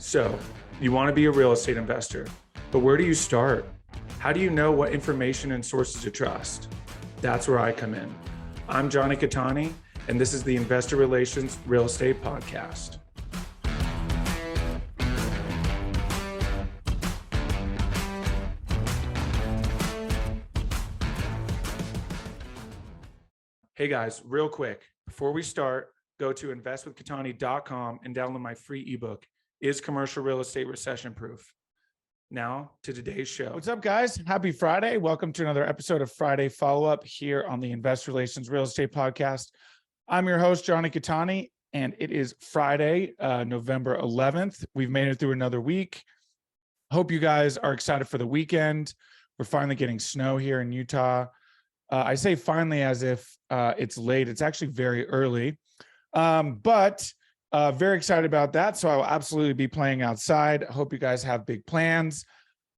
So, you want to be a real estate investor, but where do you start? How do you know what information and sources to trust? That's where I come in. I'm Jonny Cattani, and this is the Investor Relations Real Estate Podcast. Hey guys, real quick, before we start, go to investwithcattani.com and download my free ebook, Is Commercial Real Estate Recession Proof? Now to today's show. What's up, guys? Happy Friday. Welcome to another episode of Friday Follow-Up here on the Investor Relations Real Estate Podcast. I'm your host, Jonny Cattani, and it is Friday, November 11th. We've made it through another week. Hope you guys are excited for the weekend. We're finally getting snow here in Utah. I say finally as if it's late. It's actually very early, but very excited about that. So I will absolutely be playing outside. I hope you guys have big plans.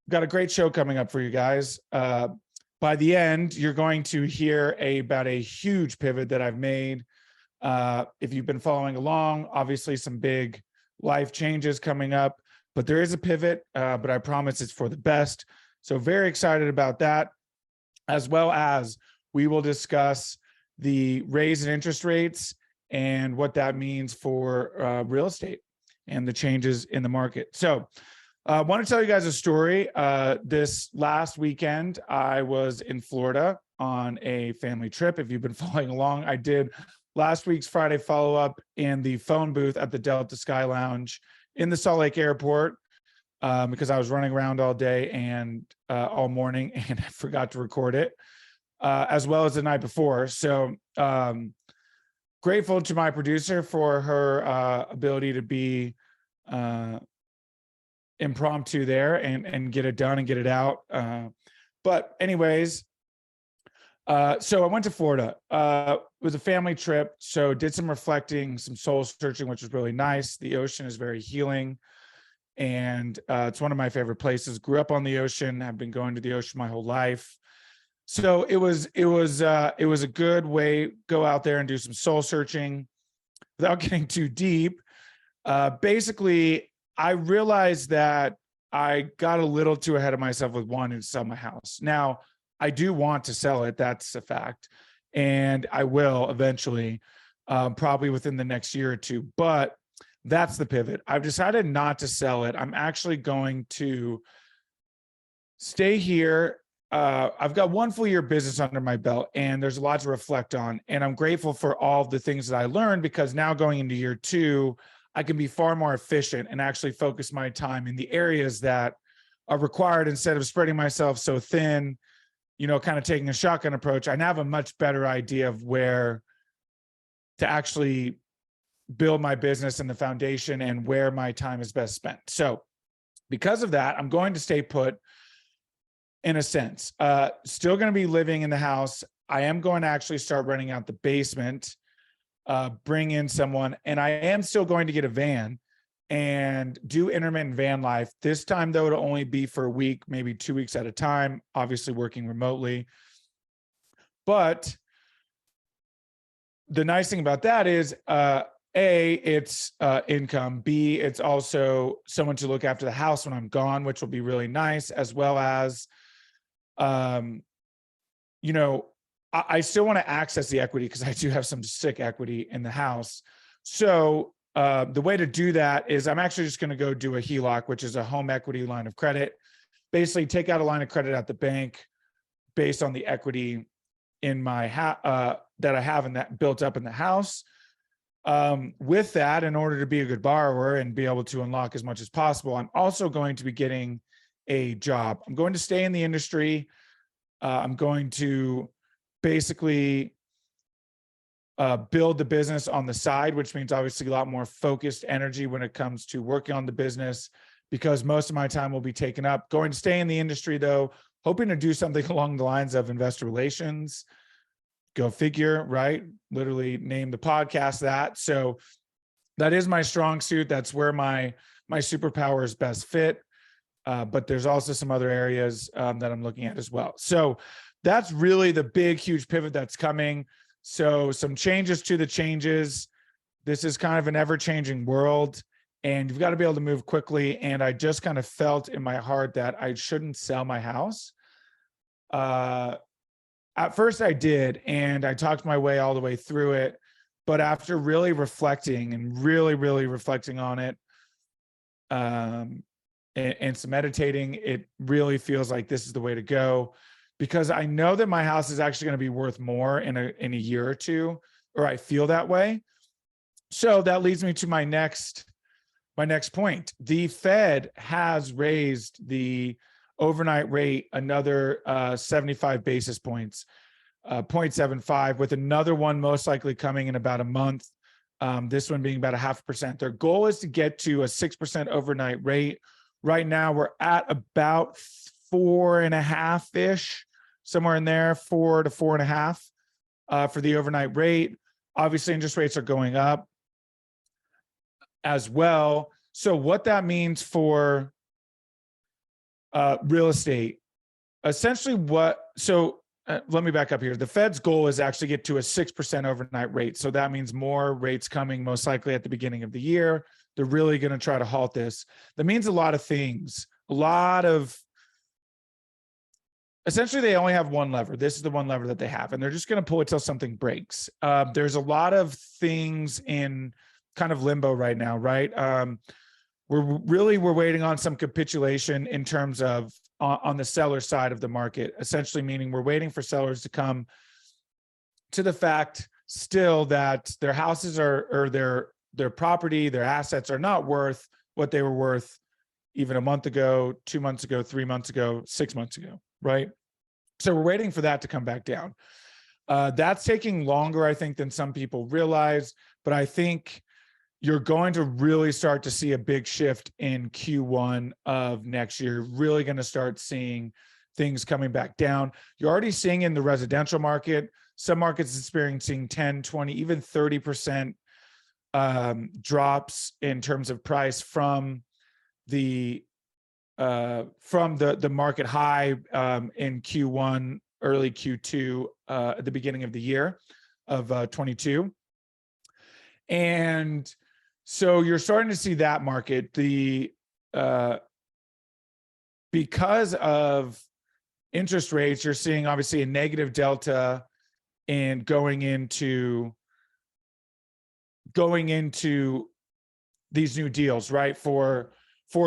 Got a great show coming up for you guys. By the end, you're going to hear about a huge pivot that I've made. If you've been following along, obviously some big life changes coming up, but there is a pivot, but I promise it's for the best. So very excited about that, as well as we will discuss the raise in interest rates and what that means for real estate and the changes in the market. So I want to tell you guys a story. This last weekend, I was in Florida on a family trip. If you've been following along, I did last week's Friday follow-up in the phone booth at the Delta Sky Lounge in the Salt Lake Airport because I was running around all day and all morning and I forgot to record it, as well as the night before. So grateful to my producer for her ability to be impromptu there and get it done and get it out. But anyways, so I went to Florida. It was a family trip, so did some reflecting, some soul searching, which was really nice. The ocean is very healing, and it's one of my favorite places. Grew up on the ocean, have been going to the ocean my whole life. So it was a good way, go out there and do some soul searching without getting too deep. Basically, I realized that I got a little too ahead of myself with wanting to sell my house. Now, I do want to sell it. That's a fact. And I will eventually, probably within the next year or two, but that's the pivot. I've decided not to sell it. I'm actually going to stay here. I've got one full year business under my belt and there's a lot to reflect on. And I'm grateful for all of the things that I learned, because now going into year two, I can be far more efficient and actually focus my time in the areas that are required instead of spreading myself so thin, kind of taking a shotgun approach. I now have a much better idea of where to actually build my business and the foundation and where my time is best spent. So because of that, I'm going to stay put. In a sense, still going to be living in the house. I am going to actually start renting out the basement, bring in someone, and I am still going to get a van and do intermittent van life. This time, though, it'll only be for a week, maybe 2 weeks at a time, obviously working remotely. But the nice thing about that is, A, it's income. B, it's also someone to look after the house when I'm gone, which will be really nice, as well as I still want to access the equity because I do have some sick equity in the house. So the way to do that is I'm actually just going to go do a HELOC, which is a home equity line of credit. Basically take out a line of credit at the bank based on the equity in my that I have in that built up in the house. With that, in order to be a good borrower and be able to unlock as much as possible, I'm also going to be getting a job. I'm going to stay in the industry. I'm going to basically build the business on the side, which means obviously a lot more focused energy when it comes to working on the business, because most of my time will be taken up. Going to stay in the industry, though, hoping to do something along the lines of investor relations. Go figure, right? Literally name the podcast that. So that is my strong suit. That's where my superpower is best fit. But there's also some other areas that I'm looking at as well. So that's really the big, huge pivot that's coming. So some changes to the changes. This is kind of an ever-changing world. and you've got to be able to move quickly. And I just kind of felt in my heart that I shouldn't sell my house. At first I did, and I talked my way all the way through it. But after really reflecting and really reflecting on it, and some meditating, it really feels like this is the way to go, because I know that my house is actually going to be worth more in a year or two, or I feel that way. So that leads me to my next point. The Fed has raised the overnight rate another 75 basis points, 0.75, with another one most likely coming in about a month. This one being about 0.5%. Their goal is to get to a 6% overnight rate. Right now, we're at about 4.5-ish, somewhere in there, 4 to 4.5 for the overnight rate. Obviously, interest rates are going up as well. So what that means for real estate, essentially let me back up here. The Fed's goal is actually get to a 6% overnight rate. So that means more rates coming most likely at the beginning of the year. They're really going to try to halt this. That means a lot of things. Essentially, they only have one lever. This is the one lever that they have, and they're just going to pull it till something breaks. There's a lot of things in kind of limbo right now, right? We're waiting on some capitulation in terms of on the seller side of the market, essentially meaning we're waiting for sellers to come to the fact still that their houses or their property, their assets are not worth what they were worth even a month ago, 2 months ago, 3 months ago, 6 months ago, right? So we're waiting for that to come back down. That's taking longer, I think, than some people realize, but I think you're going to really start to see a big shift in Q1 of next year. You're really going to start seeing things coming back down. You're already seeing in the residential market, some markets experiencing 10, 20, even 30% drops in terms of price from the market high in Q1, early Q2 at the beginning of the year of 22. And so you're starting to see that market, because of interest rates, you're seeing obviously a negative delta in going into these new deals, right? For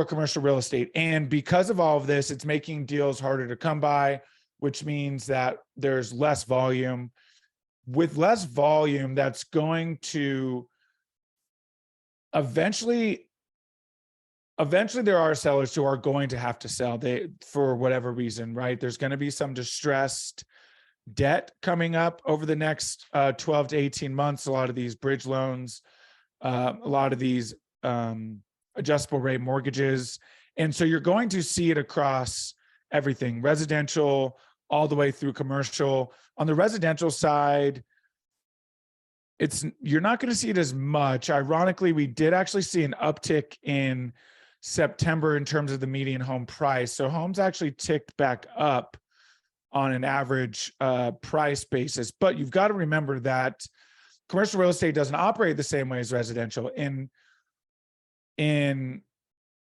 commercial real estate. And because of all of this, it's making deals harder to come by, which means that there's less volume. With less volume, that's going to eventually there are sellers who are going to have to sell for whatever reason, right? There's going to be some distressed debt coming up over the next 12 to 18 months. A lot of these bridge loans, a lot of these adjustable rate mortgages. And so you're going to see it across everything, residential all the way through commercial. On the residential side, you're not going to see it as much. Ironically, we did actually see an uptick in September in terms of the median home price. So homes actually ticked back up on an average price basis. But you've got to remember that commercial real estate doesn't operate the same way as residential. In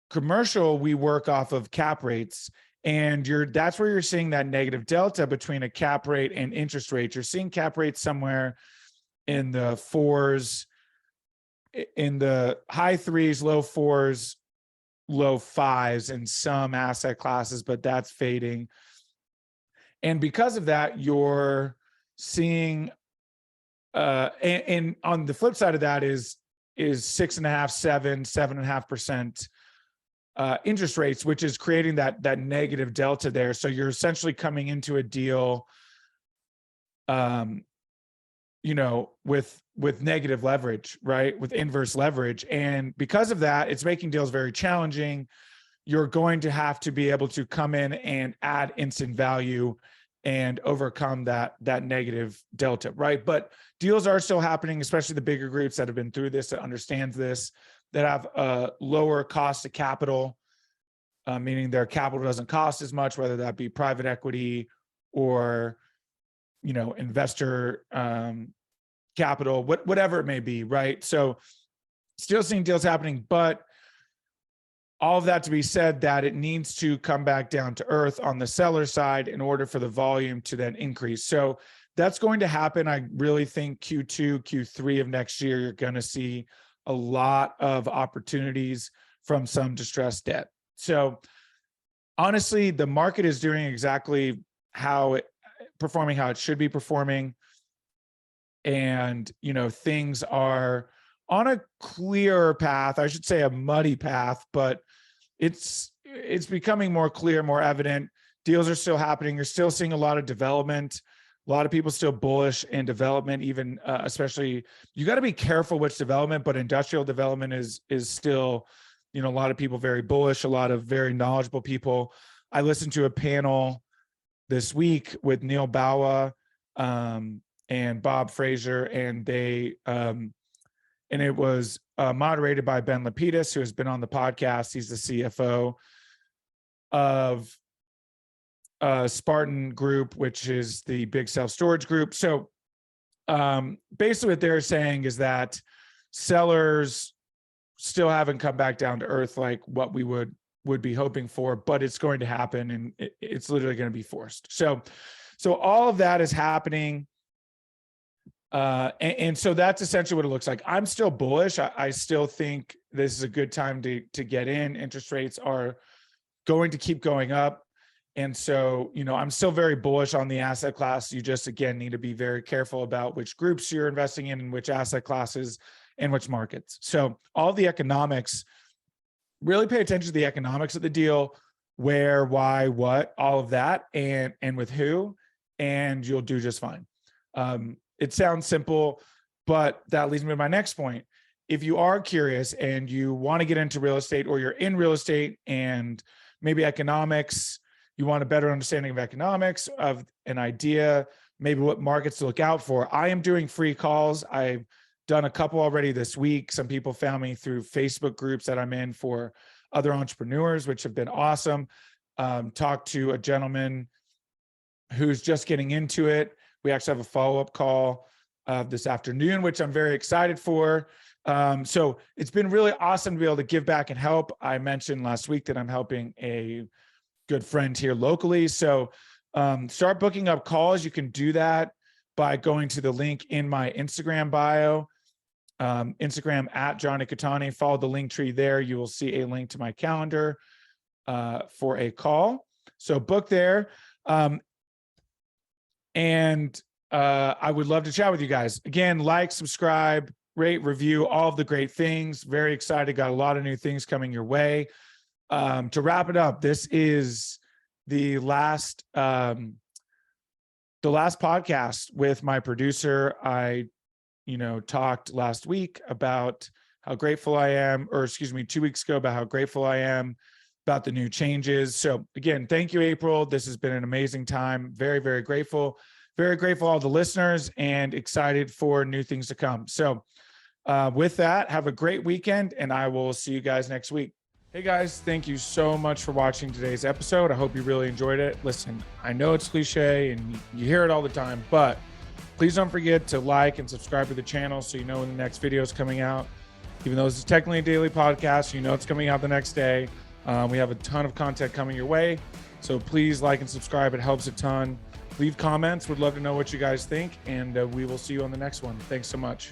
commercial, we work off of cap rates, and that's where you're seeing that negative delta between a cap rate and interest rates. You're seeing cap rates somewhere in the 4s, in the high 3s, low 4s, low 5s in some asset classes, but that's fading. And because of that, you're seeing, and on the flip side of that is 6.5%, 7.5% interest rates, which is creating that negative delta there. So you're essentially coming into a deal, with negative leverage, right? With inverse leverage. And because of that, it's making deals very challenging. You're going to have to be able to come in and add instant value and overcome that negative delta, right? But deals are still happening, especially the bigger groups that have been through this, that understands this, that have a lower cost of capital, meaning their capital doesn't cost as much, whether that be private equity or investor capital, whatever it may be, right? So still seeing deals happening, but all of that to be said, that it needs to come back down to earth on the seller side in order for the volume to then increase. So that's going to happen. I really think Q2, Q3 of next year, you're going to see a lot of opportunities from some distressed debt. So honestly, the market is doing exactly performing how it should be performing. And, things are on a clear path. I should say a muddy path, but it's becoming more clear, more evident. Deals are still happening. You're still seeing a lot of development. A lot of people still bullish in development, even especially, you got to be careful which development, but industrial development is still, a lot of people very bullish, a lot of very knowledgeable people. I listened to a panel this week with Neil Bawa and Bob Fraser, and and it was moderated by Ben Lapidus, who has been on the podcast. He's the CFO of Spartan Group, which is the big self-storage group. So basically what they're saying is that sellers still haven't come back down to earth like what we would be hoping for, but it's going to happen, and it's literally going to be forced. So all of that is happening. And so that's essentially what it looks like. I'm still bullish. I still think this is a good time to get in. Interest rates are going to keep going up. And so, I'm still very bullish on the asset class. You just, again, need to be very careful about which groups you're investing in and which asset classes and which markets. So all the economics, really pay attention to the economics of the deal, where, why, what, all of that, and with who, and you'll do just fine. It sounds simple, but that leads me to my next point. If you are curious and you want to get into real estate, or you're in real estate and maybe economics, you want a better understanding of economics, of an idea, maybe what markets to look out for, I am doing free calls. I've done a couple already this week. Some people found me through Facebook groups that I'm in for other entrepreneurs, which have been awesome. Talked to a gentleman who's just getting into it. We actually have a follow-up call this afternoon, which I'm very excited for. So it's been really awesome to be able to give back and help. I mentioned last week that I'm helping a good friend here locally. So start booking up calls. You can do that by going to the link in my Instagram bio, Instagram at Jonny Cattani. Follow the link tree there. You will see a link to my calendar for a call. So book there. And I would love to chat with you guys. Again, like, subscribe, rate, review, all of the great things. Very excited. Got a lot of new things coming your way. To wrap it up, this is the last podcast with my producer. I, talked last week about how grateful I am, or 2 weeks ago, about how grateful I am about the new changes. So again, thank you, April. This has been an amazing time. Very, very grateful. Very grateful to all the listeners, and excited for new things to come. So with that, have a great weekend, and I will see you guys next week. Hey guys, thank you so much for watching today's episode. I hope you really enjoyed it. Listen, I know it's cliche and you hear it all the time, but please don't forget to like and subscribe to the channel so you know when the next video is coming out. Even though this is technically a daily podcast, it's coming out the next day. We have a ton of content coming your way. So please like and subscribe. It helps a ton. Leave comments. Would love to know what you guys think. And we will see you on the next one. Thanks so much.